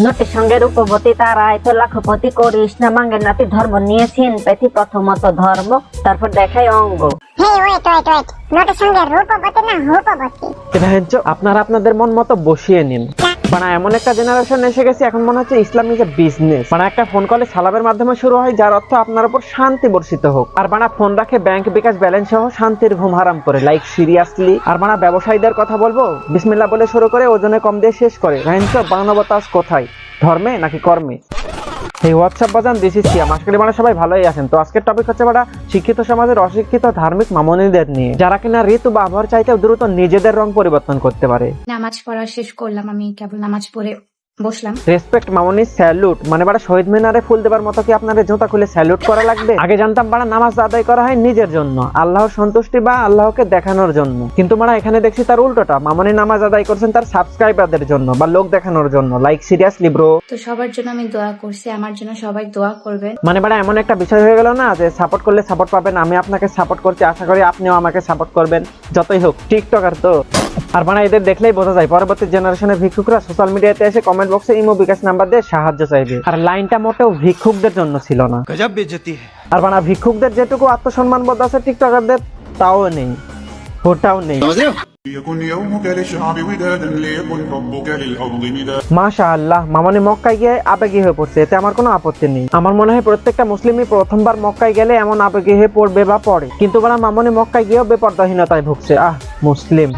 নটির সঙ্গে রূপবতী তারাই তো লাখপতি করিস না মাঙ্গের নাতি ধর্ম নিয়েছেন পেথি প্রথমত ধর্ম তারপর দেখাই অঙ্গ। নোটের সঙ্গে রূপবতী না হুপবতী। আপনারা আপনাদের মন মতো বসিয়ে নিন। মানে এমন একটা জেনারেশন এসে গেছে এখন মনে হচ্ছে ইসলাম ইজ এ বিজনেস। মানে একটা ফোন কলে সালামের মাধ্যমে শুরু হয় যার অর্থ আপনার উপর শান্তি বর্ষিত হোক, আর বানা ফোন রাখে ব্যাংক বিকাশ ব্যালেন্স সহ শান্তির ঘুম হারাম করে। Like seriously. আর বানা ব্যবসায়ীদের কথা বলবো, বিসমিল্লাহ বলে শুরু করে ওজনে কম দিয়ে শেষ করে। মানবতা কোথায়, ধর্মে নাকি কর্মে? এই হোয়াটসঅ্যাপ বাজান দিস ইজ সিয়াম। আজকে মানে সবাই ভালোই আছেন। তো আজকের টপিক হচ্ছে বাড়া শিক্ষিত সমাজের অশিক্ষিত ধার্মিক মামুনিদের নিয়ে, যারা কিনা ঋতু বা আবহাওয়ার চাইতেও দ্রুত নিজেদের রং পরিবর্তন করতে পারে। নামাজ পড়া শেষ করলাম, আমি কেবল নামাজ পড়ে বসলাম। রেসপেক্ট মামুনি, স্যালুট। মানে বাড়া শহীদ মিনারে ফুল দেবার মতো কি আপনাদের জুতা খুলে স্যালুট করা লাগবে? আগে জানতাম বাড়া নামাজ আদায় করা হয় নিজের জন্য, আল্লাহর সন্তুষ্টি বা আল্লাহকে দেখানোর জন্য, কিন্তু বাড়া এখানে দেখছি তার উল্টোটা। মামুনি নামাজ আদায় করছেন তার সাবস্ক্রাইবারদের জন্য বা লোক দেখানোর জন্য। Like seriously bro. তো সবার জন্য আমি দোয়া করছি, আমার জন্য সবাই দোয়া করবেন। মানে বাড়া এমন একটা বিষয় হয়ে গেল না যে সাপোর্ট করলে সাপোর্ট পাবেন। আমি আপনাকে সাপোর্ট করছি, আশা করি আপনিও আমাকে সাপোর্ট করবেন। যতই হোক টিকটকার তো। আর বানা এদের দেখলেই বোঝা যায় পরবর্তী জেনারেশনের ভিক্ষুকরা সোশ্যাল মিডিয়াতে এসে কমেন্ট বক্সে ইমো বিকাশ নাম্বার দিয়ে সাহায্য চাইবে। আর লাইনটা মোটেও ভিক্ষুকদের জন্য ছিল না। গজব বেইজ্জতি। আর বানা ভিক্ষুকদের যেটুকু আত্মসম্মান বোধ আছে টিকটকারদের তাও নেই, ওটাও নেই। يكن يومك للشعب ودادا ليكن ربك للأرض مدادا। মাশাআল্লাহ, মামনি মক্কায় গিয়ে আবেগী হয়ে পড়ছে, এতে আমার কোনো আপত্তি নেই। আমার মনে হয় প্রত্যেকটা মুসলিমই প্রথমবার মক্কায় গেলে এমন আবেগী হয়ে পড়বে বা পড়ে, কিন্তু বানা মামনি মক্কায় গিয়েও বেপরদাহীনতায় ভুগছে। মুসলিম।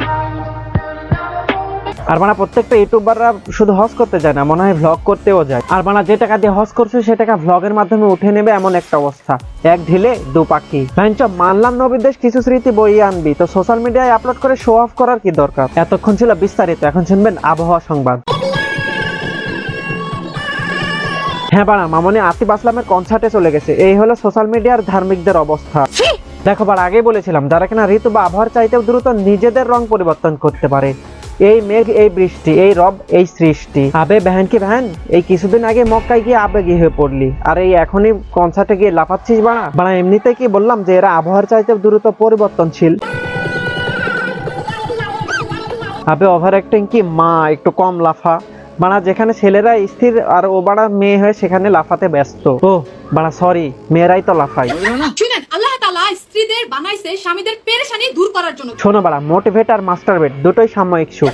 আর বানা প্রত্যেকটা ইউটিউবাররা শুধু হজ করতে যায় না, মনে হয় ভ্লগ করতেও যায়। আর বানা যে টাকা দিয়ে হজ করছে সে টাকা ভ্লগের মাধ্যমে উঠে নেবে এমন একটা অবস্থা। এক ঢিলে দু পাখি। মানলাম নবীর দেশ কিছু স্মৃতি বইয়ে আনবি, তো সোশ্যাল মিডিয়ায় আপলোড করে শো অফ করার কি দরকার? এতক্ষণ ছিল বিস্তারিত, এখন শুনবেন আবহাওয়া সংবাদ। হ্যাঁ বানা মামনি আতিফ আসলামের কনসার্টে চলে গেছে। এই হলো সোশ্যাল মিডিয়ার ধার্মিকদের অবস্থা। দেখো বার আগে বলেছিলাম যারা কিনা ঋতু বা আবহাওয়ার চাইতেও দ্রুত নিজেদের রং পরিবর্তন করতে পারে। এই মেঘ, এই বৃষ্টি, এই রব, এই সৃষ্টি। আবে বেহেন কি বেহেন, এই কিছুদিন আগে মক্কায় গিয়ে আবেগী হয়ে পড়লি, আর এই এখনই কনসার্টে গিয়ে লাফাচ্ছিস বানা। বানা এমনিতে কি বললাম যে এরা আবহাওয়ার চাইতেও দ্রুত পরিবর্তনশীল। আবে ওভার অ্যাক্টিং কি মা, একটু কম লাফা। বানা যেখানে ছেলেরা স্থির আর ও বাড়া মেয়ে হয়ে সেখানে লাফাতে ব্যস্ত। ও বাড়া সরি, মেয়েরাই তো লাফায়। শুনেন, আল্লাহ তাআলা স্ত্রীদের বানাইছে স্বামীদের পেরেশানি দূর করার জন্য। শোনো বাড়া, মোটিভেট আর মাস্টারবেট দুটোই সাময়িক সুখ।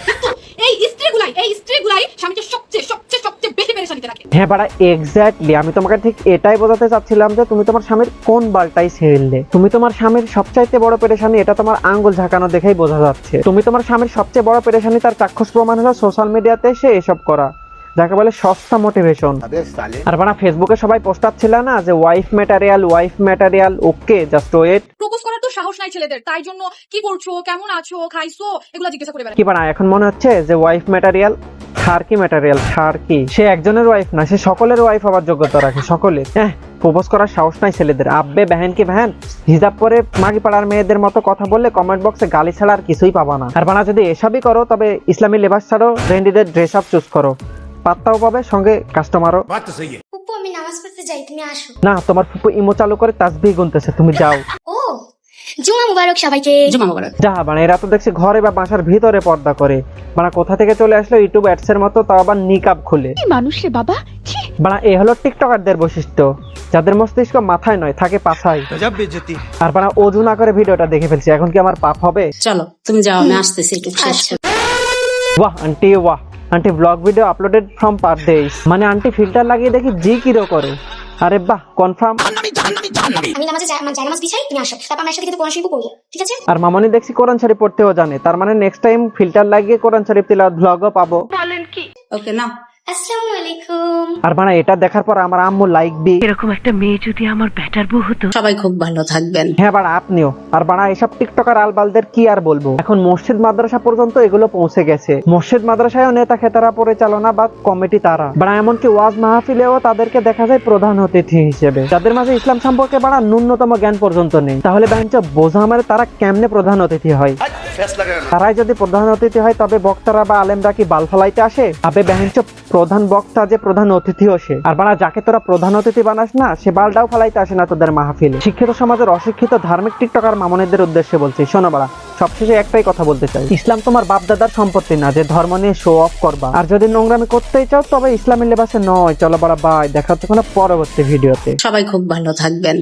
এই স্ত্রীগুলাই স্বামীকে সবচেয়ে সবচেয়ে সবচেয়ে বেশি পেরেশানিতে রাখে। হ্যাঁ বাড়া এক্স্যাক্টলি, আমি তোমাকে ঠিক এটাই বোঝাতে চাচ্ছিলাম যে তুমি তোমার স্বামীর কোন বালটাই ছেড়লে। তুমি তোমার স্বামীর সবচাইতে বড় পেরেশানি, এটা তোমার আঙ্গুল ঝাঁকানো দেখেই বোঝা যাচ্ছে। তুমি তোমার স্বামীর সবচেয়ে বড় পেরেশানি তার চাক্ষুষ প্রমাণ হলো সোশ্যাল মিডিয়াতে এসে এসব করা, যাকে বলে সস্তা মোটিভেশন। আর বানা ফেসবুকে সবাই পোস্টার ছিল না যে wife material, okay just wait. Propose করার তো সাহস নাই ছেলেদের, তাই জন্য কি করছো, কেমন আছো, খাইছো, এগুলো জিজ্ঞাসা করে বেড়ায়। কি বানা এখন মনে হচ্ছে যে ওয়াইফ ম্যাটেরিয়াল ছাড়কি সে একজনের ওয়াইফ না, সে সকলের ওয়াইফ হওয়ার যোগ্যতা রাখে, সকলের। প্রপোজ করার সাহস নাই ছেলেদের। আব্বে বেহেন কি বেহেন, হিজাব পরে মাগি পাড়ার মেয়েদের মতো কথা বললে কমেন্ট বক্সে গালি ছাড়া আর কিছুই পাবা না। আর বানা যদি এসবই করো তবে ইসলামী লেবাস ছাড়ো, ট্রেন্ডিদের ড্রেস আপ চুজ করো, পাত্তাও পাবে, সঙ্গে কাস্টমারও। ফুপু আমি নামাজ পড়তে যাই, তুমি আসো। না, তোমার ফুপু ইমো চালু করে তাসবিহ গুনতেছে, তুমি যাও। ও জুমা মুবারক সবাইকে। জুমা মুবারক। যা মানে এরা তো দেখছি ঘরে বা বাসার ভিতরে পর্দা করে। মানে কোথা থেকে চলে আসলো ইউটিউব অ্যাডস এর মতো, তাও আবার নিকাব খুলে। মানুষ রে বাবা। মানে এ হলো টিকটকারদের বৈশিষ্ট্য, যাদের মস্তিষ্ক মাথায় নয়, থাকে পাছায়। গজব বেইজ্জতি। আর বানা অজু না করে ভিডিওটা দেখে ফেলছি, এখন কি আমার পাপ হবে? চলো তুমি যাও, আমি আসতেছি একটু শেষ করে। বাহ আন্টি, বাহ auntie, blog video uploaded from পারদেশ। মানে আন্টি ফিল্টার লাগিয়ে দেখি জি কিরো করে। আরে বাহ, কনফার্ম। আমি নামাজে জায়নামাজ বিছাই, তুমি আসো, তারপর আমরা একসাথে কিন্তু কোরআন শরীফ পড়বো, ঠিক আছে? আর মামনি দেখছি কোরআন শরীফ পড়তেও জানে, তার মানে নেক্সট টাইম ফিল্টার লাগিয়ে কোরআন শরীফ তিলাওয়াত ব্লগও পাবো। ওকে না, আসসালামু আলাইকুম। আর মানে এটা দেখার পর আমার আম্মু লাইক দি। এরকম একটা মেয়ে যদি আমার বেটার বউ হতো। সবাই খুব ভালো থাকবেন। হ্যাঁ বাড়া আপনিও। আর বাড়া এসব টিকটকার আলবালদের কি আর বলবো, এখন মসজিদ মাদ্রাসা পর্যন্ত এগুলো পৌঁছে গেছে। মসজিদ মাদ্রাসায়ও নেতা খেতারা পরিচালনা বা কমিটি তারা। বাড়া এমনকি ওয়াজ মাহফিলেও তাদেরকে দেখা যায় প্রধান অতিথি হিসেবে, যাদের মাঝে ইসলাম সম্পর্কে বাড়া ন্যূনতম জ্ঞান পর্যন্ত নেই। তাহলে বেঞ্চ বোঝা আমার তারা কেমনে প্রধান অতিথি হয়। তারাই যদি প্রধান অতিথি হয় তবে বক্তারা বা আলেমরা কি বাল ফলাইতে আসে? আবে বেহেঞ্চ প্রধান বক্তা যে প্রধান অতিথিও সে। আর বানা যাকে তোরা প্রধান অতিথি বানাস না সে বালটাও ফলাইতে আসে না তোদের মাহফিলে। শিক্ষিত সমাজের অশিক্ষিত ধার্মিক টিকটকার মামুনিদের উদ্দেশ্যে বলছি, শোনো বাড়া, সবশেষে একটাই কথা বলতে চাই, ইসলাম তোমার বাপ দাদার সম্পত্তি না যে ধর্ম নিয়ে শো অফ করবা। আর যদি নোংরামি করতেই চাও তবে ইসলামী লেবাসে নয়। চলো বাড়া, বাই, দেখা হচ্ছে কোনো পরবর্তী ভিডিওতে। সবাই খুব ভালো থাকবেন।